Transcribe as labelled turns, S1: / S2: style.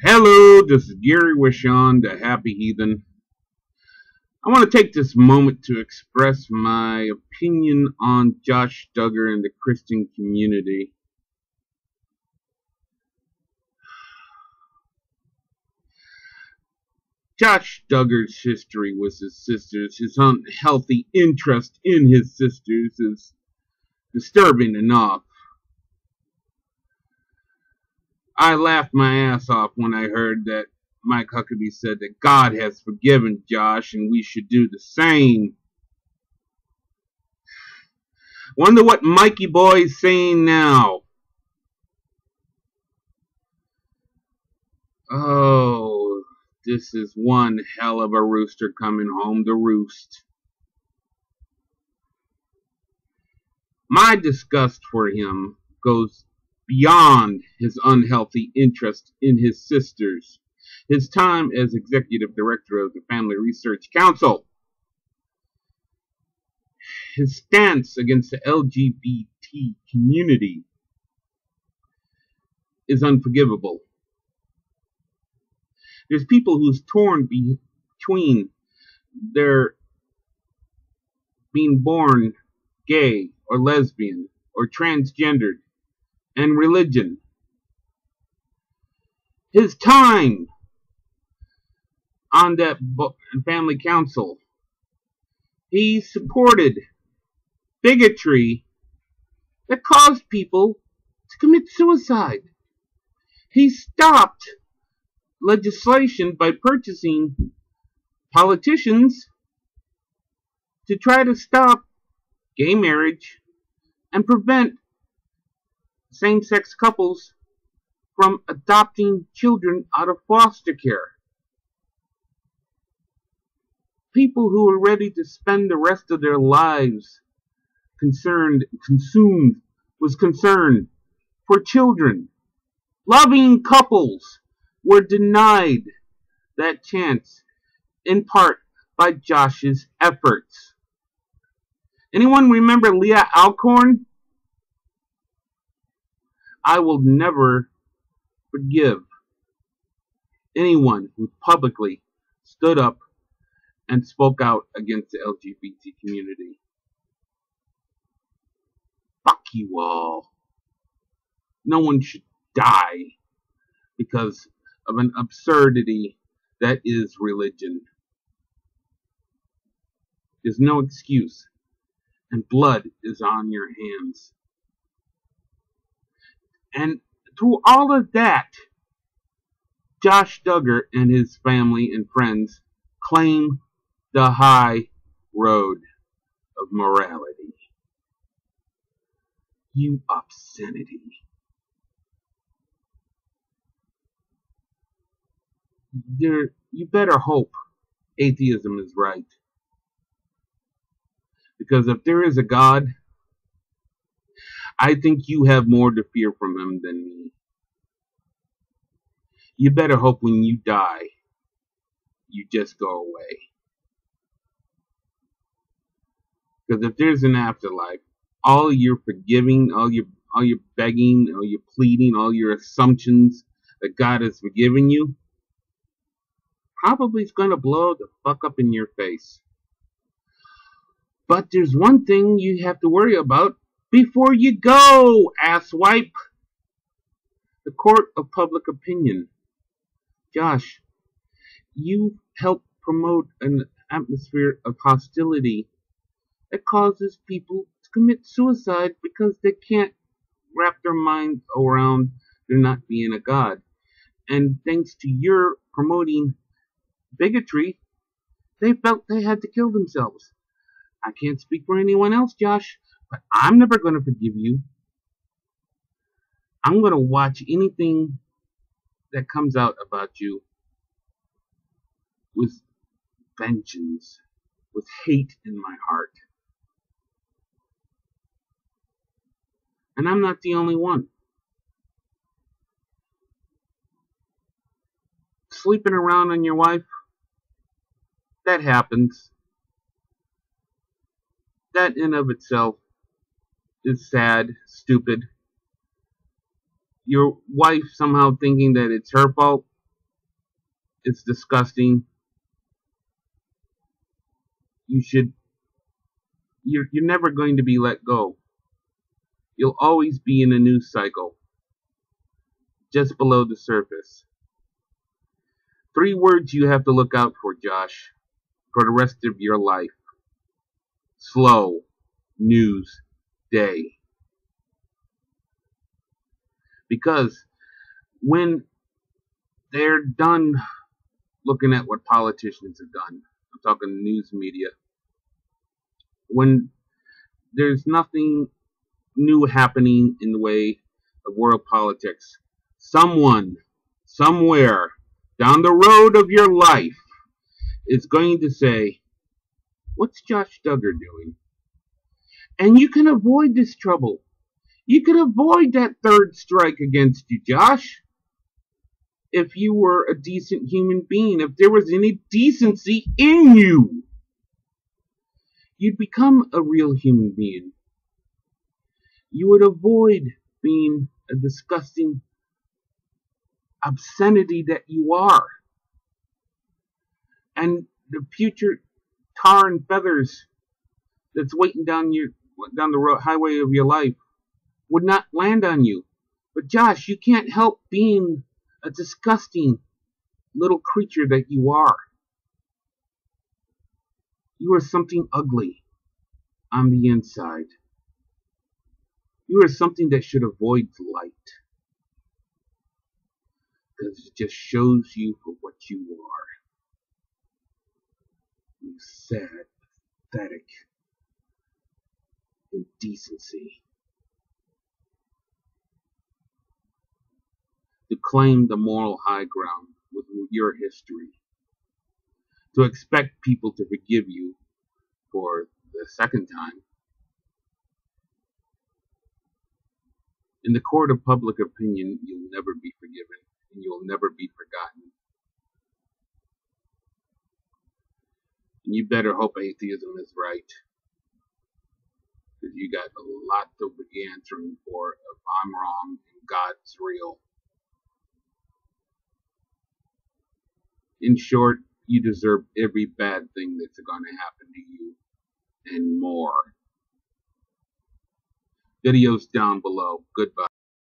S1: Hello, this is Gary Wishon, the Happy Heathen. I want to take this moment to express my opinion on Josh Duggar and the Christian community. Josh Duggar's history with his sisters, his unhealthy interest in his sisters is disturbing enough. I laughed my ass off when I heard that Mike Huckabee said that God has forgiven Josh and we should do the same. Wonder what Mikey Boy is saying now. Oh, this is one hell of a rooster coming home to roost. My disgust for him goes beyond his unhealthy interest in his sisters, his time as executive director of the Family Research Council, his stance against the LGBT community is unforgivable. There's people who's torn between their being born gay or lesbian or transgendered and religion. His time on that family council, he supported bigotry that caused people to commit suicide. He stopped legislation by purchasing politicians to try to stop gay marriage and prevent same-sex couples from adopting children out of foster care. People who are ready to spend the rest of their lives concerned for children. Loving couples were denied that chance, in part by Josh's efforts. Anyone remember Leah Alcorn? I will never forgive anyone who publicly stood up and spoke out against the LGBT community. Fuck you all. No one should die because of an absurdity that is religion. There's no excuse, and blood is on your hands. And through all of that, Josh Duggar and his family and friends claim the high road of morality. You obscenity. You better hope atheism is right. Because if there is a God, I think you have more to fear from him than me. You better hope when you die, you just go away. Because if there's an afterlife, all your forgiving, all your begging, all your pleading, all your assumptions that God has forgiven you, probably is going to blow the fuck up in your face. But there's one thing you have to worry about before you go, asswipe. The court of public opinion. Josh, you help promote an atmosphere of hostility that causes people to commit suicide because they can't wrap their minds around there not being a God. And thanks to your promoting bigotry, they felt they had to kill themselves. I can't speak for anyone else, Josh, but I'm never going to forgive you. I'm going to watch anything that comes out about you with vengeance, with hate in my heart. And I'm not the only one. Sleeping around on your wife, that happens. That in of itself is sad, stupid. Your wife somehow thinking that it's her fault, It's disgusting. You're never going to be let go. You'll always be in a news cycle, just below the surface. 3 words you have to look out for, Josh, for the rest of your life. Slow news day. Because when they're done looking at what politicians have done, I'm talking news media, when there's nothing new happening in the way of world politics, someone, somewhere, down the road of your life is going to say, what's Josh Duggar doing? And you can avoid this trouble. You can avoid that third strike against you, Josh. If you were a decent human being, if there was any decency in you, you'd become a real human being. You would avoid being a disgusting obscenity that you are. And the future tar and feathers that's waiting down the road, highway of your life would not land on you. But Josh, you can't help being a disgusting little creature that you are. You are something ugly on the inside. You are something that should avoid light. Because it just shows you for what you are. You sad, pathetic indecency. To claim the moral high ground with your history. To expect people to forgive you for the second time. In the court of public opinion, you'll never be forgiven, and you'll never be forgotten. And you better hope atheism is right, because you got a lot to be answering for if I'm wrong and God's real. In short, you deserve every bad thing that's going to happen to you, and more. Videos down below. Goodbye.